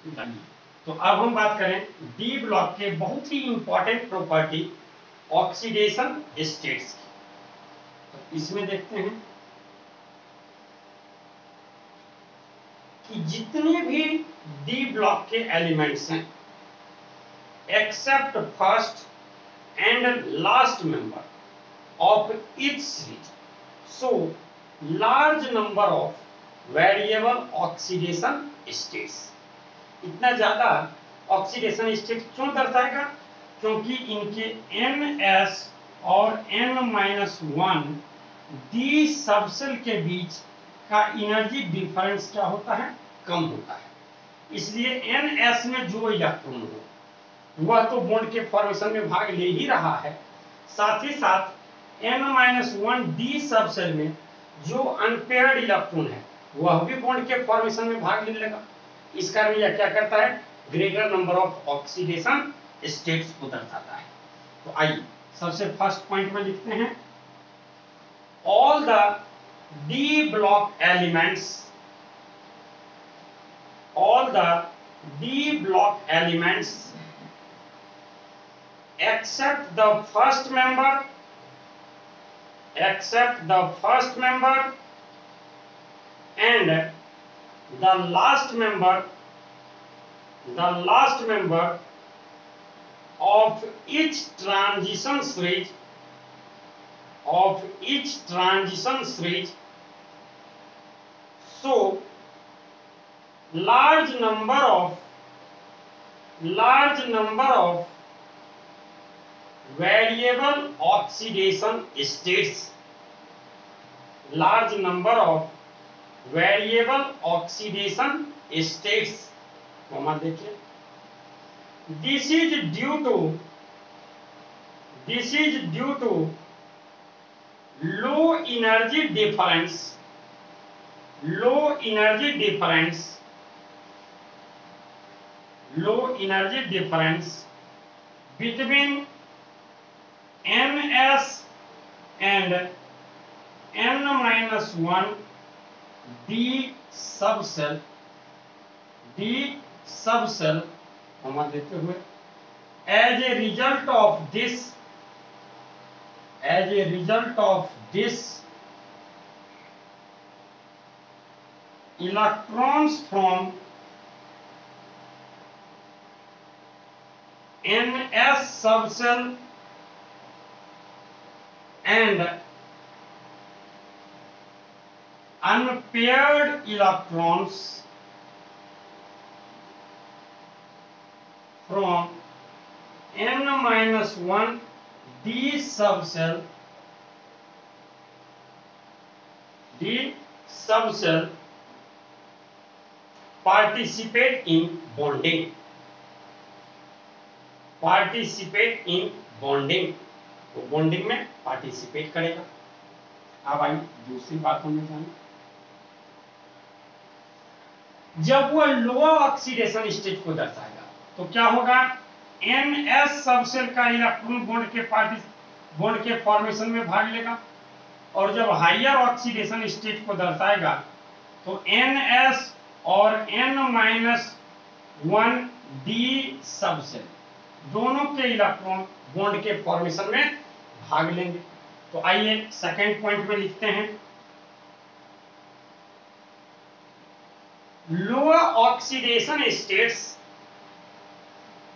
तो अब हम बात करें डी ब्लॉक के बहुत ही इंपॉर्टेंट प्रॉपर्टी ऑक्सीडेशन स्टेट्स की। तो इसमें देखते हैं कि जितने भी डी ब्लॉक के एलिमेंट्स हैं accept first and last member of each series show large number of variable oxidation states। इतना ज्यादा ऑक्सीडेशन स्टेट क्यों दर्शाएगा? क्योंकि इनके NS और N-1 डी सबसेल के बीच का एनर्जी डिफरेंस क्या होता है? कम होता है। इसलिए NS में जो इलेक्ट्रॉन हो वह तो बॉन्ड के फॉर्मेशन में भाग ले ही रहा है, साथ ही साथ N-1 डी सबसेल में जो अनपेयर्ड इलेक्ट्रॉन है वह भी बॉन्ड के फॉर्मेशन में भाग ले लेगा। इस कारण यह क्या करता है? Greater number of oxidation states को दर्शाता है। तो आइए सबसे फर्स्ट पॉइंट में लिखते हैं all the D block elements, all the D block elements except the first member, except the first member and the last member, the last member of each transition series, of each transition series so large number of variable oxidation states, large number of variable oxidation states। देखिए this is due to low energy difference, low energy difference, low energy difference between NS and N-1 d subshell, d subshell देते हुए as a result of this, as a result of this electrons from NS subshell and unpaired electrons from N-1 d subcell participate in bonding, participate in bonding, तो bonding में participate करेगा। अब आई दूसरी बात में जाने, जब वह लोअर ऑक्सीडेशन स्टेट को दर्शाएगा तो क्या होगा? NS सबसेल का इलेक्ट्रॉन बॉन्ड के फॉर्मेशन में भाग लेगा, और जब हायर ऑक्सीडेशन स्टेट को दर्शाएगा तो NS और N-1 डी सबसेल दोनों के इलेक्ट्रॉन बॉन्ड के फॉर्मेशन में भाग लेंगे। तो आइए सेकेंड पॉइंट में लिखते हैं lower oxidation states,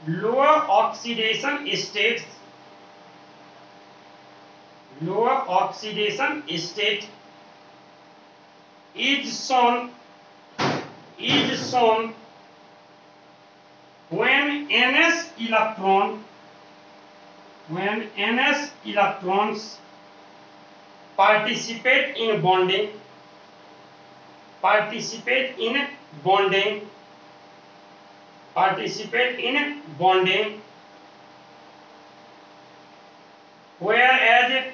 lower oxidation states, lower oxidation state is shown when NS electrons participate in bonding, participate in bonding, participate in bonding, whereas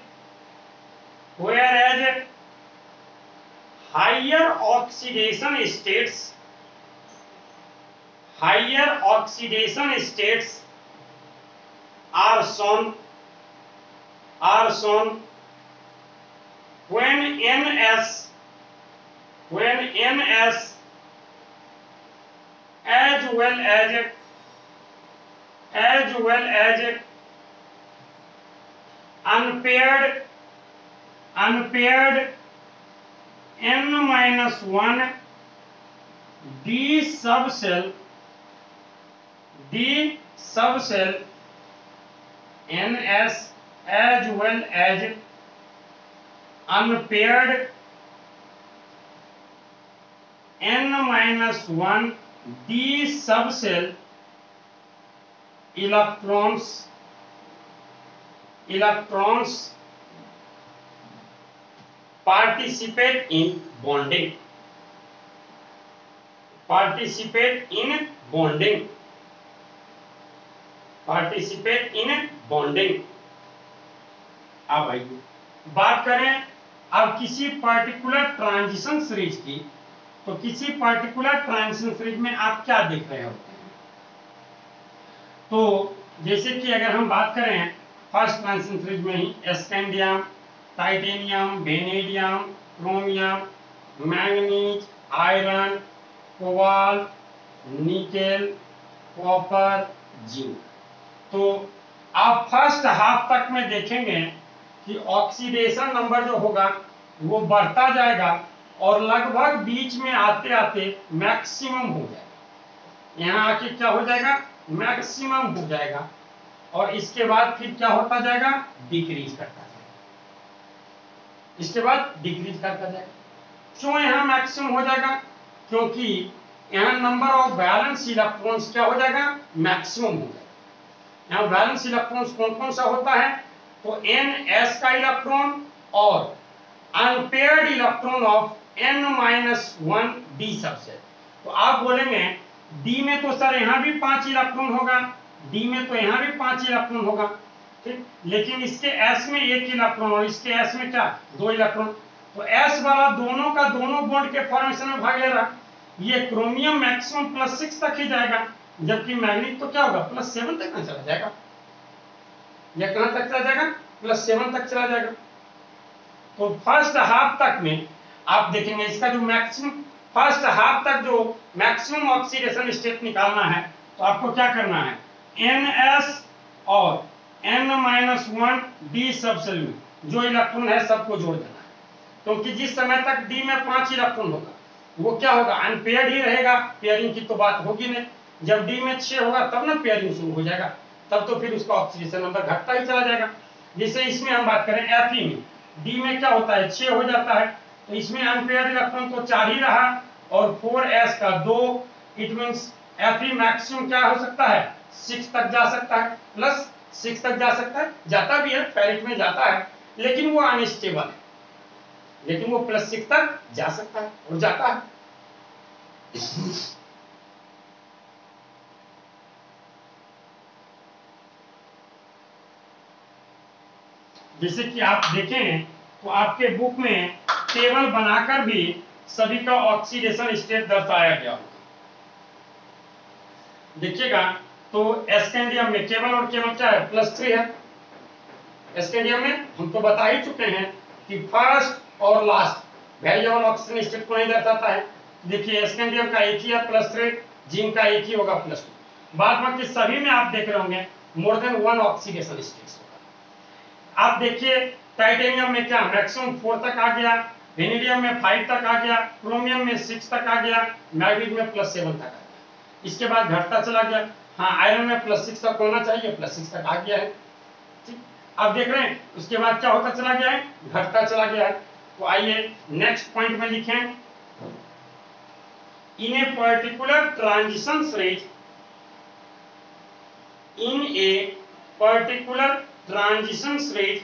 higher oxidation states, higher oxidation states are shown when NS as well as unpaired n-1 d subcell ns as well as unpaired n-1 d subcell electrons participate in bonding अब आइए बात करें अब किसी particular transition series की, तो किसी particular transition series में आप क्या देख रहे होते हैं। तो जैसे कि अगर हम बात करें फर्स्ट ट्रांजिशन सीरीज में ही scandium, titanium, vanadium, chromium, manganese, iron, cobalt, nickel, copper, zinc. तो आप फर्स्ट हाफ तक में देखेंगे कि ऑक्सीडेशन नंबर जो होगा वो बढ़ता जाएगा और लगभग बीच में आते आते मैक्सिमम हो जाएगा। यहाँ आके क्या हो जाएगा, मैक्सिमम हो जाएगा और इसके बाद फिर क्या होता जाएगा, डिक्रीज करता जाएगा, इसके बाद डिक्रीज करता जाएगा। क्यों यहाँ मैक्सिमम हो जाएगा, क्योंकि यहाँ नंबर ऑफ वैलेंस इलेक्ट्रॉन्स क्या हो जाएगा, मैक्सिमम हो जाएगा। यहाँ वैलेंस इलेक्ट्रॉन्स कौन कौन सा होता है, तो ns का इलेक्ट्रॉन और unpaired electron of n-1 d subset. तो आप बोलेंगे d में तो सर यहाँ भी 5 इलेक्ट्रॉन होगा, d में तो यहाँ भी 5 इलेक्ट्रॉन होगा, ठीक, लेकिन इसके s में 1 इलेक्ट्रॉन और इसके s में क्या 2 इलेक्ट्रॉन। तो s वाला दोनों का दोनों बॉन्ड के फॉर्मेशन में भाग ले रहा, ये क्रोमियम मैक्सिमम +6 तक ही जाएगा, जबकि मैग्नीज तो क्या होगा +7 तक ना चला जाएगा। यह कहां तक चला जाएगा, +7 तक चला जाएगा। तो फर्स्ट हाफ तक में आप देखेंगे इसका जो मैक्सिमम फर्स्ट हाफ तक जो मैक्सिमम ऑक्सीडेशन स्टेट निकालना है, तो आपको क्या करना है, ns और n-1 d सबसेल में जो इलेक्ट्रॉन है सबको जोड़ देना है, क्योंकि जिस समय तक d में 5 इलेक्ट्रॉन होगा वो क्या होगा, अनपेयर्ड ही रहेगा, पेयरिंग की तो बात होगी नहीं। जब d में 6 होगा तब ना पेयरिंग शुरू हो जाएगा, तब तो फिर उसका ऑक्सीडेशन नंबर घटता ही चला जाएगा। जैसे इसमें हम बात करें Fe में, d में क्या होता है 6 हो जाता है, तो इसमें अनपेयर्ड इलेक्ट्रॉन तो 4 ही रहा और 4s का 2, इट मींस Fe मैक्सिमम क्या हो सकता है 6 तक जा सकता है, +6 तक जा सकता है, जाता भी है फेरिट में जाता है, लेकिन वो अनस्टेबल है, लेकिन वो +6 तक जा सकता है और जाता है। जैसे कि आप देखें तो आपके बुक में टेबल बनाकर भी सभी का ऑक्सीडेशन स्टेट दर्शाया गया होगा, देखिएगा। तो स्कैंडियम में केवल और केवल क्या है +3 है। स्कैंडियम में हम तो बता ही चुके हैं कि फर्स्ट और लास्ट वेरिएबल ऑक्सीजन स्टेट को नहीं दर्शाता है। देखिए स्कैंडियम का एक ही है +3, जिंक का एक ही होगा +2, बाद बाकी सभी में आप देख रहे होंगे मोर देन 1 ऑक्सीडेशन स्टेट होगा। आप देखिए टाइटेनियम में क्या मैक्सिमम 4 तक आ गया, वेनेडियम में 5 तक आ गया, क्रोमियम में 6 तक आ गया, मैग्नीज में +7 तक आ गया, इसके बाद घटता चला गया। हाँ आयरन में +6 तक होना चाहिए, +6 तक आ गया है, ठीक। आप देख रहे हैं उसके बाद क्या होता चला गया है, घटता चला गया है। तो आइए नेक्स्ट पॉइंट में लिखें, in a particular transition series, in a particular transition series,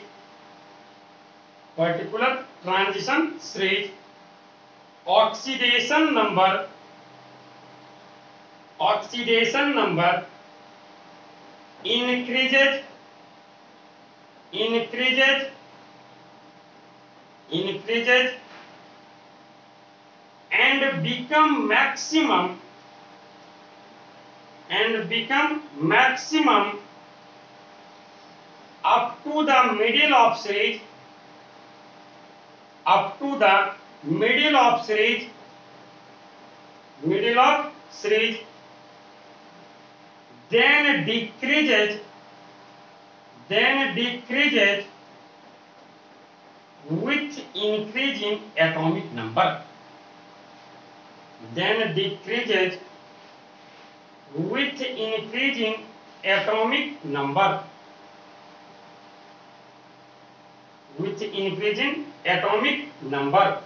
oxidation number increases and become maximum up to the middle of series, then decreases with increase in atomic number, then decreases with increase in atomic number, with increase in atomic number।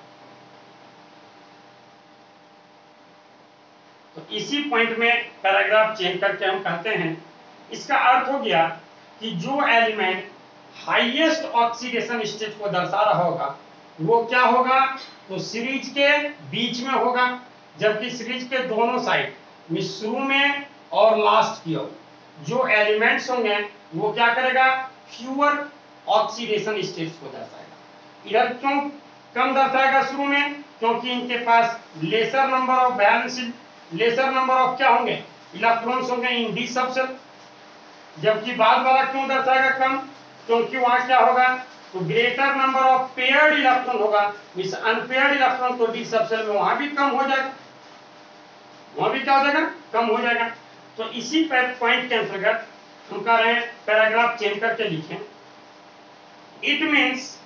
तो इसी point में paragraph change करके हम कहते हैं, इसका अर्थ हो गया कि जो एलिमेंट हाईएस्ट ऑक्सीडेशन स्टेट को दर्शा रहा होगा वो क्या होगा, तो सीरीज के बीच में होगा, जबकि सीरीज के दोनों साइड शुरू में और लास्ट की ओर जो एलिमेंट्स होंगे वो क्या करेगा, फ्यूअर ऑक्सीडेशन स्टेट्स को दर्शाएगा। इधर क्यों कम दर्शाएगा शुरू में, क्योंकि इनके पास lesser number of valence, lesser number of क्या होंगे, इलेक्ट्रॉन्स होंगे इन डी सबसेल, जबकि बाद वाला क्यों दर्शाएगा कम, क्योंकि वहां क्या होगा, तो greater number of paired electron होगा, इस अनपेयर्ड इलेक्ट्रॉन तो डी सबसेल में वहां भी कम हो जाएगा, वहां भी क्या हो जाएगा, कम हो जाएगा। तो इसी पॉइंट के अंतर्गत हम कह रहे हैं पैराग्राफ चेंज करके लिखें, it means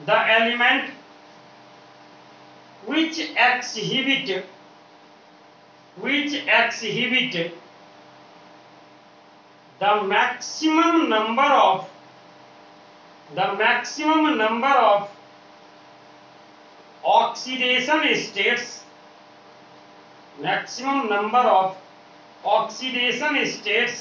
the element which exhibit the maximum number of oxidation states,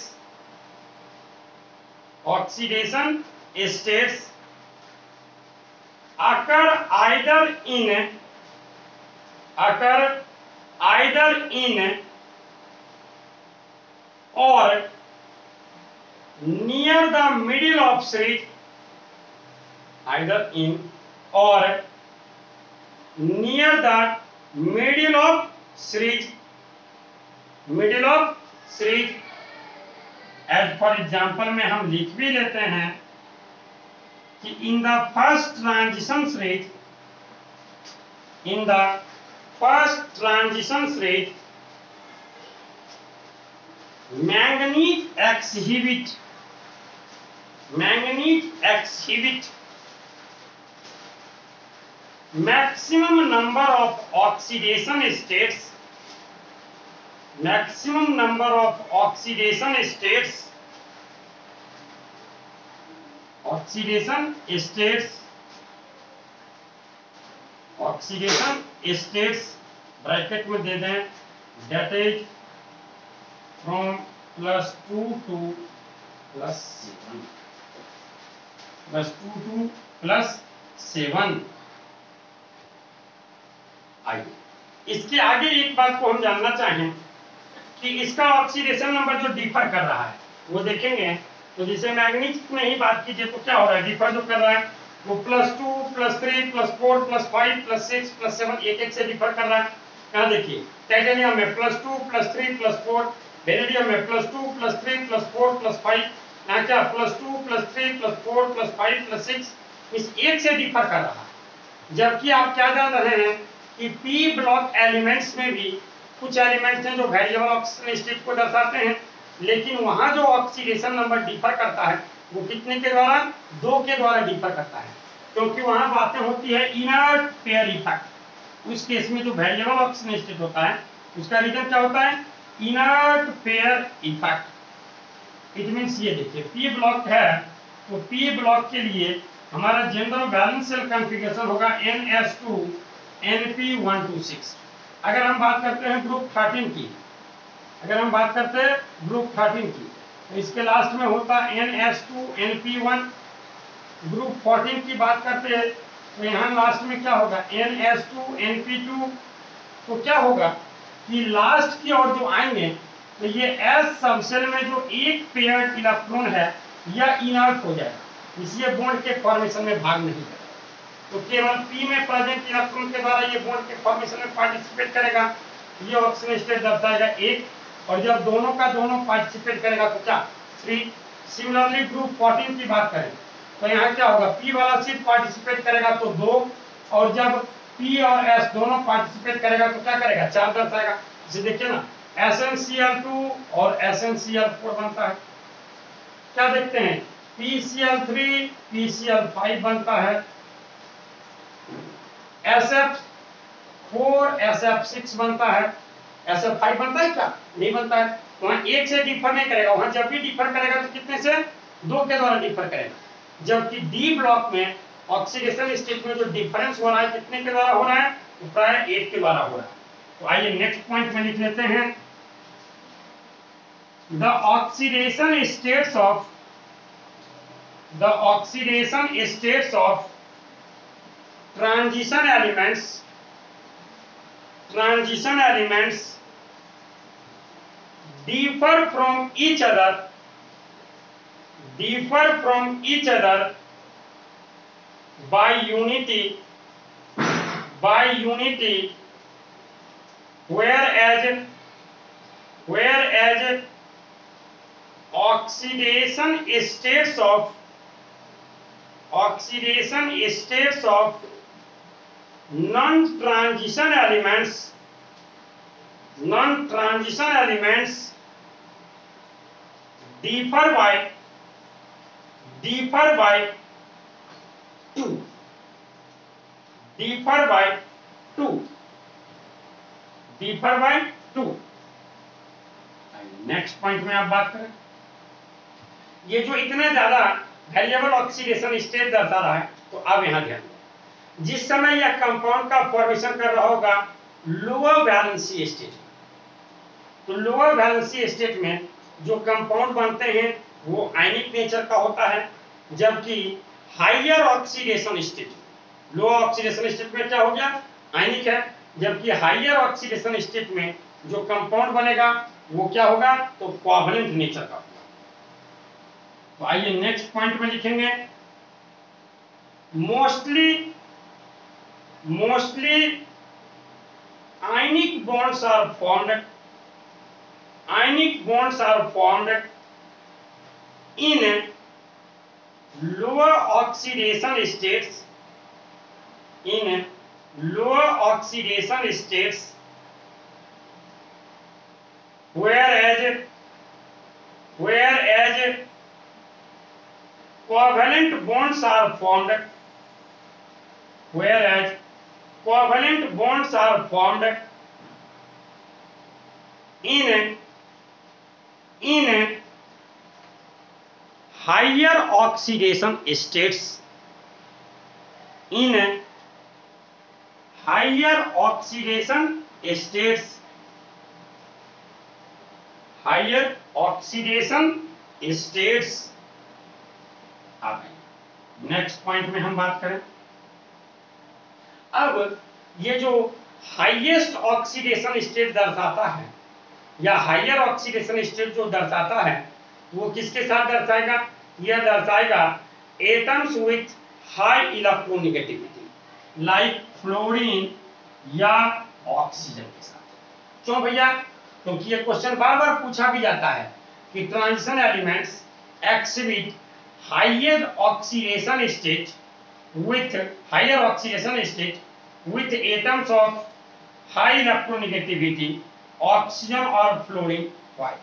occur either in or near the middle of series, either in or near the middle of series, as for example में हम लिख भी लेते हैं कि in the first transition stage, manganese exhibit maximum number of oxidation states, bracket में दे दें, that is from +2 to +7। आइए इसके आगे एक बात को हम जानना चाहें कि इसका ऑक्सीडेशन नंबर जो डिफर कर रहा है वो देखेंगे। तो जैसे मैग्नीज में ही बात कीजिए तो क्या हो रहा है, डिफर जो कर रहा है वो +2 +3 +4 +5 +6 +7 एक से डिफर कर रहा है। यहाँ देखिए टाइटेनियम में +2 +3 +4, वेनेडियम में +2 +3 +4 +5, यहाँ क्या +2 +3 +4 +5 +6 इस एक से डिफर कर रहा है। जबकि आप क्या जान रहे हैं कि पी ब्लॉक एलिमेंट्स में भी कुछ एलिमेंट्स हैं जो वेरिएबल ऑक्सीडेशन स्टेट को दर्शाते हैं, लेकिन वहां जो ऑक्सीडेशन नंबर डिफर करता है वो कितने के द्वारा, 2 के द्वारा डिफर करता है, क्योंकि वहां बातें होती है इनर्ट पेयर इफेक्ट। उस केस में जो वेरिएबल ऑक्सीडेशन स्टेट होता है उसका रीजन क्या होता है, inert pair effect. It means ये देखिए पी ब्लॉक है तो पी ब्लॉक के लिए हमारा जनरल वैलेंस शेल कॉन्फ़िगरेशन होगा NS2 NP126। अगर हम बात करते हैं ग्रुप 13 की, तो इसके लास्ट में होता NS2 NP1। ग्रुप 14 की बात करते हैं तो यहाँ लास्ट में क्या होगा NS2 NP2। तो क्या होगा कि लास्ट की ओर जो आएंगे तो ये S सबसेल में जो एक पेयर्ड इलेक्ट्रॉन है यह इनर्ट हो जाएगा, इसलिए बॉन्ड के फॉर्मेशन में भाग नहीं करेगा। तो केवल P में प्रेजेंट इलेक्ट्रॉन के द्वारा ये बॉन्ड के फॉर्मेशन में पार्टिसिपेट करेगा, ये ऑक्सीजन स्टेट दर्शाएगा 1, और जब दोनों का दोनों पार्टिसिपेट करेगा तो क्या 3। सिमिलरली ग्रुप 14 की बात करें तो यहाँ क्या होगा, P वाला सिर्फ पार्टिसिपेट करेगा तो 2, और जब P और S दोनों पार्टिसिपेट करेगा तो क्या करेगा, चार्ज दर्शाएगा। इसे देखिए ना, SnCl2 और SnCl4 बनता है। क्या देखते हैं, PCl3 PCl5 बनता है, SF4 SF6 बनता है। SF5 बनता है क्या, नहीं बनता है। वहां एक से डिफर नहीं करेगा, वहां जब भी डिफर करेगा तो कितने से, दो के द्वारा डिफर करेगा। जबकि डी ब्लॉक में ऑक्सीडेशन स्टेट में जो डिफरेंस हो रहा है कितने के द्वारा हो रहा है, तो प्राय 1 के द्वारा हो रहा है। तो आइए नेक्स्ट पॉइंट में लिख लेते हैं, the oxidation states of transition elements differ from each other by unity whereas oxidation states of non-transition elements differ by 2। Next point में आप बात करें, ये जो इतना ज्यादा वेरिएबल ऑक्सीडेशन स्टेट दर्शा रहा है, तो अब यहां ध्यान दें, जिस समय यह कंपाउंड का फॉर्मेशन कर रहा होगा लोअर वैलेंसी स्टेट, तो लोअर वैलेंसी स्टेट में जो कंपाउंड बनते हैं वो आयनिक नेचर का होता है, जबकि higher oxidation state, lower oxidation state में क्या हो गया, आयनिक है, जबकि हायर ऑक्सीडेशन स्टेट में जो कंपाउंड बनेगा वो क्या होगा, तो कोवैलेंट नेचर का होगा। तो आइए नेक्स्ट पॉइंट में लिखेंगे, mostly ionic bonds are formed in lower oxidation states, whereas covalent bonds are formed in higher oxidation states, next point में हम बात करें, अब ये जो हाईएस्ट ऑक्सीडेशन स्टेट दर्शाता है या हायर ऑक्सीडेशन स्टेट जो दर्शाता है वो किसके साथ दर्शाएगा, यह दर्शाएगा atoms with high electronegativity like fluorine या ऑक्सीजन के साथ। क्यों भैया, क्योंकि ये क्वेश्चन बार बार पूछा भी जाता है कि transition elements exhibit higher oxidation state with atoms of high electronegativity oxygen और फ्लोरीन। वाई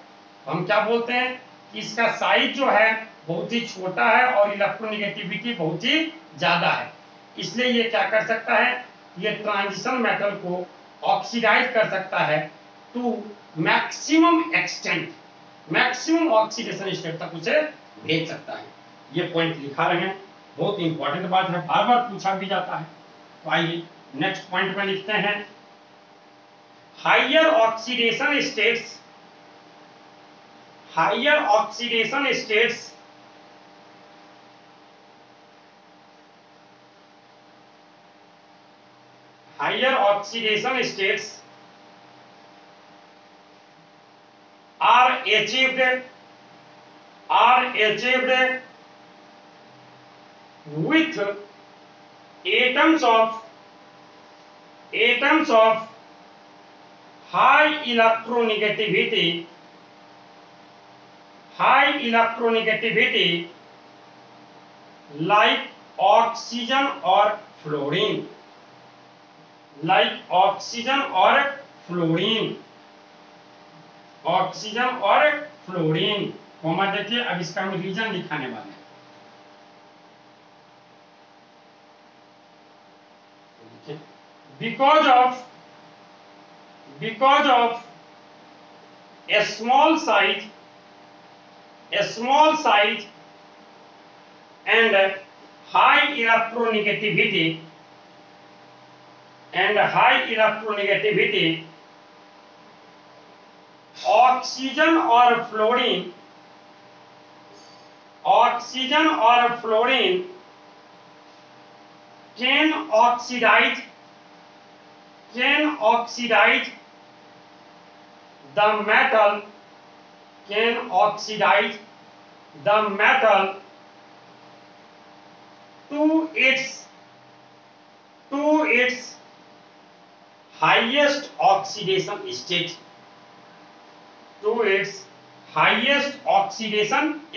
हम क्या बोलते हैं कि इसका साइज जो है बहुत ही छोटा है और इलेक्ट्रोनेगेटिविटी बहुत ही ज्यादा है, इसलिए ये क्या कर सकता है, ये ट्रांजिशन मेटल को ऑक्सीडाइज कर सकता है to maximum extent, maximum oxidation state तक उसे भेज सकता है। ये पॉइंट लिखा रहे हैं, बहुत इंपॉर्टेंट बात है, बार बार पूछा भी जाता है। तो आइए नेक्स्ट पॉइंट में लिखते हैं, higher oxidation states are achieved with atoms of high electronegativity like oxygen or fluorine। Like oxygen और फ्लोरीन, ऑक्सीजन और फ्लोरीन। कॉमा देखिए, अब इसका हम रीजन दिखाने वाले हैं। because of a small size and high electronegativity oxygen or fluorine can oxidize the metal to its highest oxidation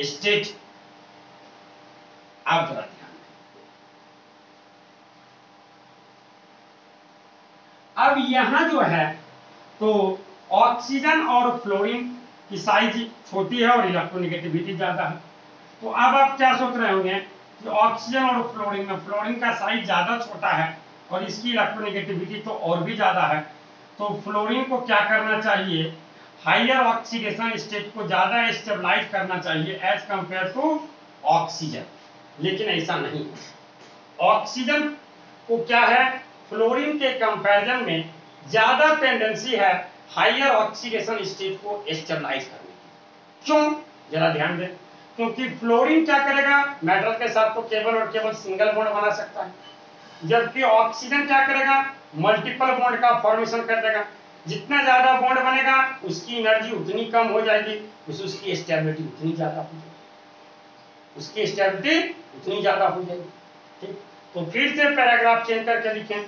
state, आप जरा ध्यान दें। अब यहां जो है तो ऑक्सीजन और फ्लोरीन की साइज छोटी है और इलेक्ट्रोनेगेटिविटी ज्यादा है। तो अब आप क्या सोच रहे होंगे कि ऑक्सीजन और फ्लोरीन में फ्लोरीन का साइज ज्यादा छोटा है और इसकी इलेक्ट्रोनेगेटिविटी तो और भी ज्यादा है, तो फ्लोरीन को क्या करना चाहिए, हायर ऑक्सीडेशन स्टेट को ज्यादा स्टेबलाइज करना चाहिए एज कंपेयर टू ऑक्सीजन। लेकिन ऐसा नहीं, ऑक्सीजन को क्या है, फ्लोरीन के कंपैरिजन में ज्यादा टेंडेंसी है हायर ऑक्सीडेशन स्टेट को स्टेबलाइज करने की। क्यों, जरा ध्यान दें। क्योंकि फ्लोरीन क्या करेगा, मेटल के साथ तो केवल और केवल सिंगल बॉन्ड बना सकता है, जबकि ऑक्सीजन क्या करेगा, मल्टीपल बॉन्ड का फॉर्मेशन कर देगा। जितना ज्यादा बॉन्ड बनेगा उसकी एनर्जी उतनी कम हो जाएगी, उसकी स्टेबिलिटी उतनी ज्यादा हो जाएगी, ठीक। तो फिर से पैराग्राफ चेंज करके लिखें।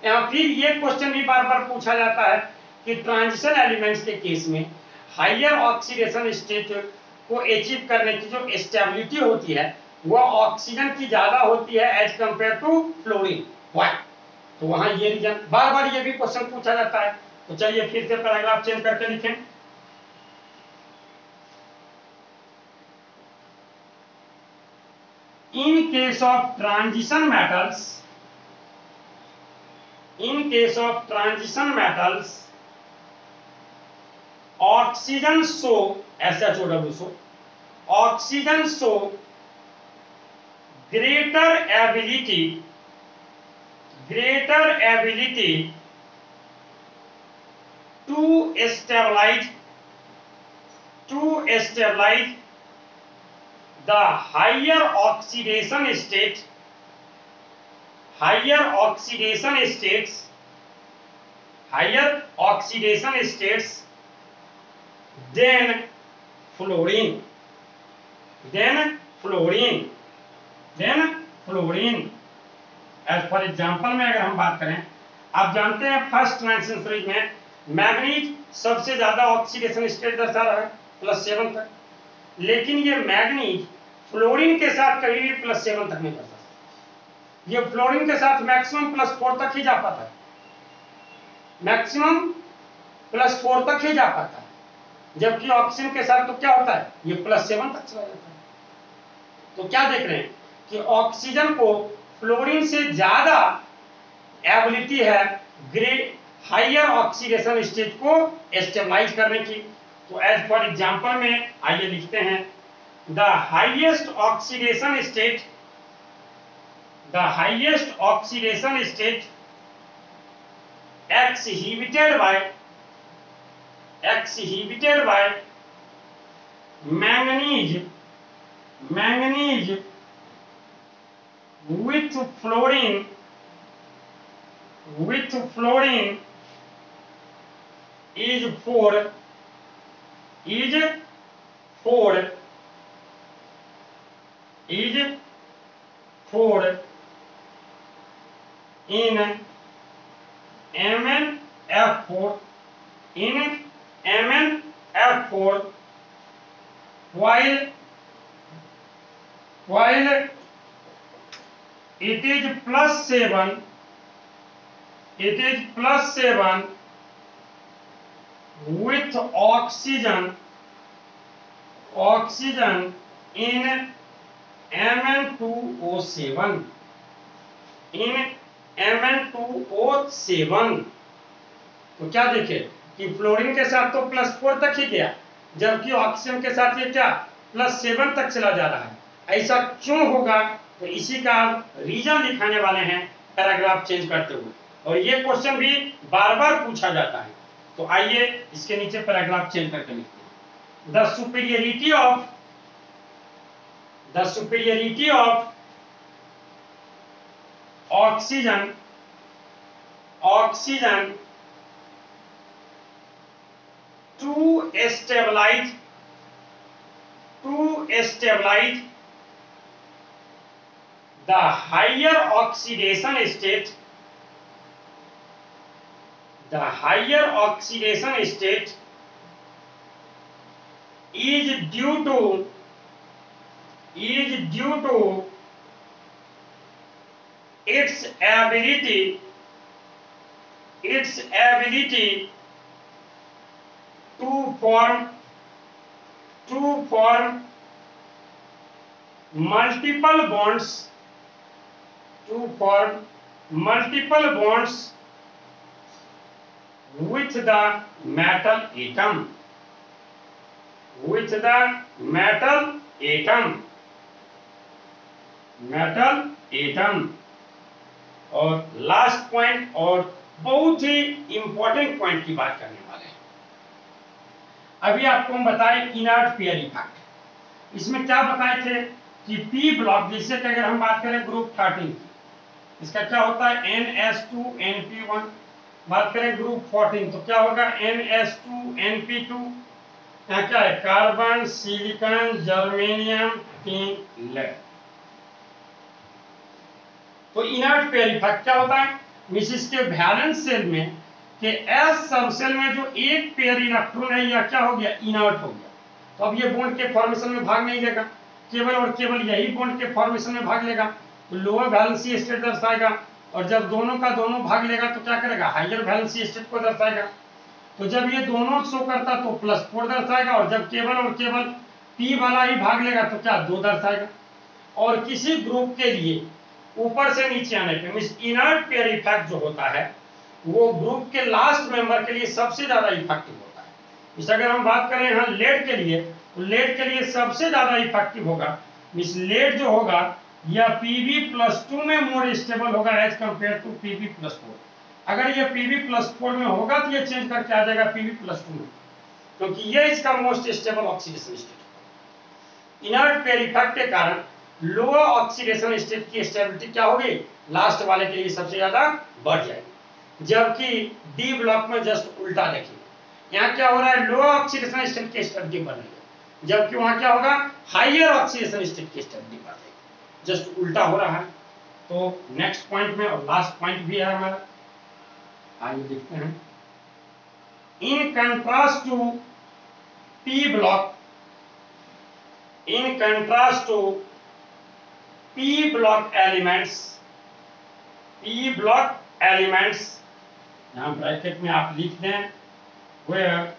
यहाँ फिर ये क्वेश्चन भी बार बार पूछा जाता है कि ट्रांजिशन एलिमेंट्स के केस में हायर ऑक्सीडेशन स्टेट को अचीव करने की जो स्टेबिलिटी होती है वो ऑक्सीजन की ज्यादा होती है as compare to fluorine. Why? तो वहां ये रीजन, बार बार ये भी क्वेश्चन पूछा जाता है। तो चलिए फिर से पैराग्राफ चेंज करके लिखें। In case of transition metals, oxygen show SHOW, oxygen show greater ability to stabilize the higher oxidation states than fluorine. As for example में अगर हम बात करें, आप जानते हैं फर्स्ट ट्रांजिशन फेज में मैग्नीज सबसे ज्यादा ऑक्सीडेशन स्टेट दर्शा रहा है +7 तक, लेकिन ये मैग्नीज फ्लोरीन के साथ कभी भी +7 तक नहीं जा सकता। ये फ्लोरीन के साथ मैक्सिमम +4 तक ही जा पाता है, जबकि ऑक्सीजन के साथ तो क्या होता है, ये +7 तक चला जाता है। तो क्या देख रहे हैं कि ऑक्सीजन को फ्लोरीन से ज्यादा एबिलिटी है ग्रेट हायर ऑक्सीडेशन स्टेट को स्टेबलाइज करने की। तो एज फॉर एग्जांपल में आइए लिखते हैं, the highest oxidation state exhibited by manganese with fluorine is 4 in MnF4 while it is +7 it is +7 with oxygen in Mn2O7 तो क्या देखे कि फ्लोरीन के साथ तो +4 तक ही गया, जबकि ऑक्सीजन के साथ ये क्या +7 तक चला जा रहा है। ऐसा क्यों होगा, तो इसी का रीजन दिखाने वाले हैं पैराग्राफ चेंज करते हुए, और ये क्वेश्चन भी बार बार पूछा जाता है। तो आइए इसके नीचे पैराग्राफ चेंज करके लिखते हैं। The superiority of oxygen to stabilize the higher oxidation state is due to its ability to form multiple bonds with the metal atom। और लास्ट पॉइंट और बहुत ही इंपॉर्टेंट पॉइंट की बात करने वाले हैं। अभी आपको हम बताए इनर्ट पेयर इफेक्ट। इसमें क्या बताए थे कि पी ब्लॉक, जैसे कि अगर हम बात करें ग्रुप 13 की, इसका क्या होता है NS2NP1। बात करें ग्रुप 14 तो क्या होगा NS2NP2। यहाँ क्या है carbon, silicon, germanium, tin, lead. तो इनर्ट पेयर इफेक्ट क्या होता है, मिसिस के वैलेंस सेल में के एस सब सेल में जो एक पेयर इलेक्ट्रॉन है या क्या हो गया इनर्ट हो गया, तो अब ये बॉन्ड के फॉर्मेशन में भाग नहीं लेगा, केवल और केवल यही बॉन्ड के फॉर्मेशन में भाग लेगा, तो लोअर वैलेंसी स्टेट दर्शाएगा। और जब दोनों का दोनों भाग लेगा तो क्या करेगा हायर वैलेंसी स्टेट को दर्शाएगा। तो जब ये दोनों शो करता तो +4 दर्शाएगा, और जब केवल और केवल पी वाला ही भाग लेगा तो क्या 2 दर्शाएगा। और किसी ग्रुप के लिए ऊपर से नीचे आने पे मींस इनर्ट पेयर इफेक्ट जो होता है वो ग्रुप के लास्ट मेंबर के लिए सबसे ज्यादा इफेक्टिव होता है। इस अगर हम बात करें यहाँ लेड के लिए, तो लेड के लिए सबसे ज्यादा इफेक्टिव होगा मींस लेड जो होगा यह Pb+2 में मोर स्टेबल होगा एज कंपेयर टू Pb+4। अगर ये Pb+4 में होगा तो ये चेंज करके आ जाएगा Pb+2 में, क्योंकि ये इसका most stable oxidation state. Inert pair effect के कारण लोअर ऑक्सीडेशन स्टेट की स्टेबिलिटी क्या होगी लास्ट वाले के लिए सबसे ज्यादा बढ़ जाएगी, जबकि डी ब्लॉक में जस्ट उल्टा देखिए। यहाँ क्या हो रहा है लोअर ऑक्सीडेशन स्टेट की स्टेबिलिटी बढ़ रही है, जबकि वहां क्या होगा हायर ऑक्सीडेशन स्टेट की स्टेबिलिटी बढ़ जाएगी, जस्ट उल्टा हो रहा है। तो नेक्स्ट पॉइंट में और लास्ट पॉइंट भी है हमारा, आइए देखते हैं। In contrast to P block, P block elements, यहाँ ब्रैकेट में आप लिख दें where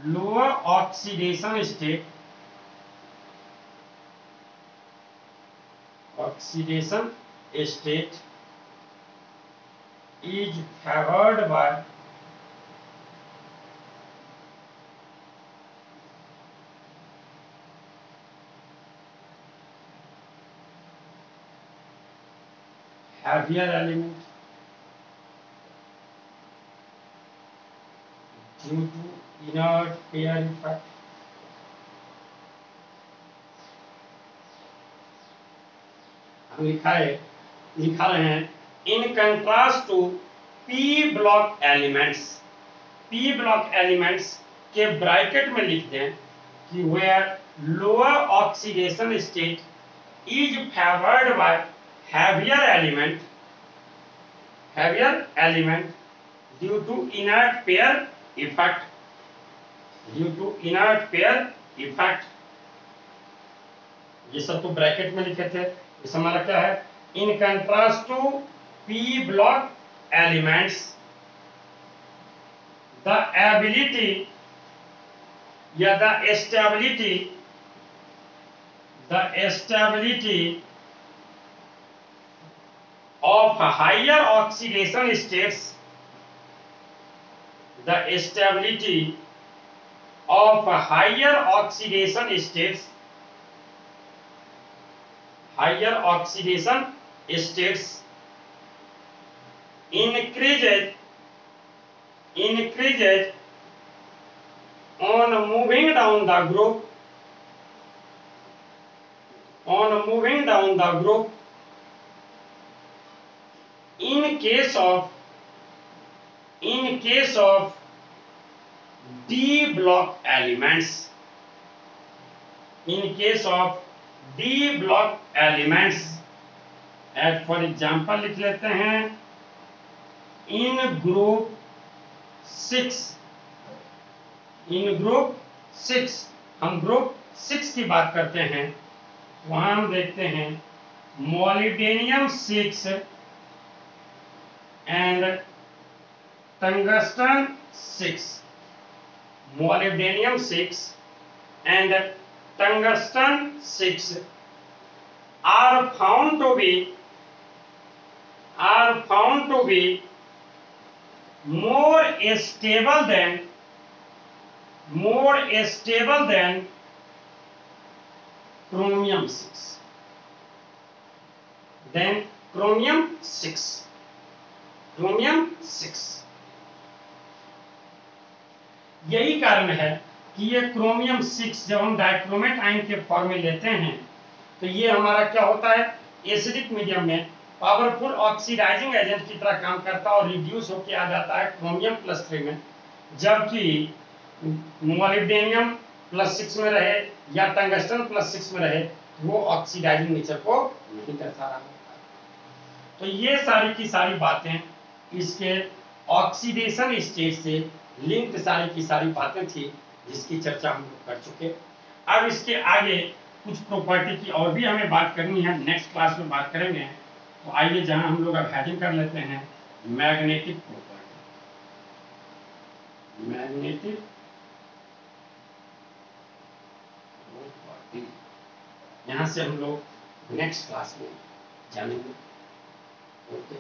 lower oxidation state is favored by heavier element due to inert pair effect। हम लिखा रहे हैं in contrast to P block elements के ब्रैकेट में लिख दें कि where lower oxidation state is favoured by heavier element due to inert pair effect। ये सब तो ब्रैकेट में लिखे थे। इस हमारा क्या है in contrast to P block elements, the ability या the stability of higher oxidation states, the stability of higher oxidation states, increases on moving down the group, in case of D block elements, as for example लिख लेते हैं in group 6, हम group 6 की बात करते हैं, वहां हम देखते हैं मोलिब्डेनियम 6 and tungsten 6, molybdenum 6 and tungsten 6 are found to be more stable than chromium 6. यही कारण है कि ये क्रोमियम 6 जब हम डाइक्रोमेट आयन के फॉर्म में लेते हैं तो ये हमारा क्या होता है, एसिडिक मीडियम में पावरफुल ऑक्सीडाइजिंग एजेंट की तरह काम करता है और रिड्यूस होकर आ जाता है क्रोमियम +3 में, जबकि मोलिब्डेनियम +6 में रहे या टंगस्टन +6 में रहे वो ऑक्सीडाइजिंग नेचर को नहीं दर्शा रहा होता। तो ये सारी की सारी बातें इसके ऑक्सीडेशन स्टेट से लिंक सारी की सारी बातें थी जिसकी चर्चा हम लोग कर चुके। अब इसके आगे कुछ प्रॉपर्टी की और भी हमें बात करनी है, नेक्स्ट क्लास में बात करेंगे। तो आइए जहां हम लोग अब हेडिंग कर लेते हैं मैग्नेटिक प्रॉपर्टी, यहां से हम लोग नेक्स्ट क्लास में जानेंगे। ओके।